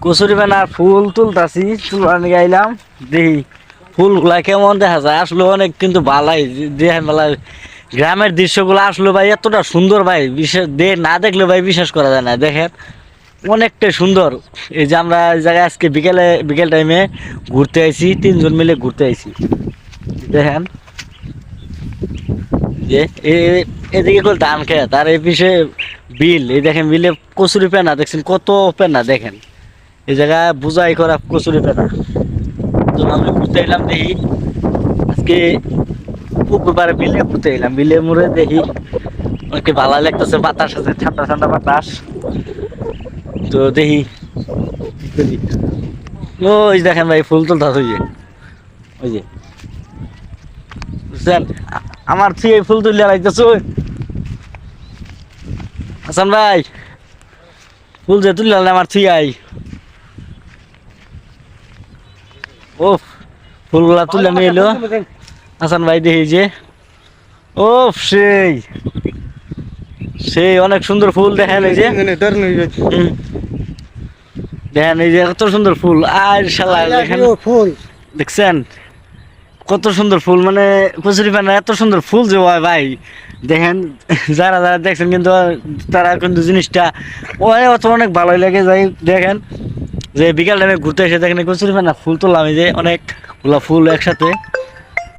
কচুরি পানার ফুল তুলতাছি, তুলবার গাইলাম দেখি ফুলগুলা কেমন দেখা যায়। আসলে অনেক কিন্তু ভালাই দেখেন মেলা গ্রামের দৃশ্যগুলো আসলে ভাই এতটা সুন্দর ভাই, বিশেষ না দেখলে ভাই বিশ্বাস করা যায় না। দেখেন অনেকটাই সুন্দর। এই যে আমরা এই জায়গায় আজকে বিকেল টাইমে ঘুরতে আইছি, 3 জন মিলে ঘুরতে আইছি। দেখেন যে এদিকে কল ধান খেত আর এই পিছিয়ে বিল, এই দেখেন বিলে কচুরি পেনা দেখছেন কত পেনা। দেখেন এই জায়গায় বুঝাই করা কচুরি পেনা। তো আমি ঘুরতে এলাম দেখি আজকে পুকুর পাড়ে বিলে ঘুরতে এলাম, বিলে মুড়ে দেখি অনেক ভালো লাগতেছে, বাতাস আছে, ঠান্ডা ঠান্ডা বাতাস। তো দেখি ওই দেখেন ভাই ফুল তুলতে হইছে, ওই যে বুঝছেন আমার থেকে ফুল তুলিয়া লাগতেছে। হাসান ভাই ফুল যে তুললে আমার থিয়াই, ও ফুলগুলা তুলে নিয়ে এলো হাসান ভাই। দেখি যে ও সেই সেই অনেক সুন্দর ফুল। দেখেন এই যে দেখেন এই যে কত সুন্দর ফুল। আর শালা ফুল দেখছেন কত সুন্দর ফুল, মানে কচুরি পানা এত সুন্দর ফুল যে হয় ভাই। দেখেন যারা যারা দেখছেন কিন্তু তারা কিন্তু জিনিসটা ওই অত অনেক ভালোই লাগে যাই। দেখেন যে বিকাল টাইমে ঘুরতে এসে দেখেন কচুরি পানা ফুল তুললাম, এই যে অনেকগুলা ফুল একসাথে।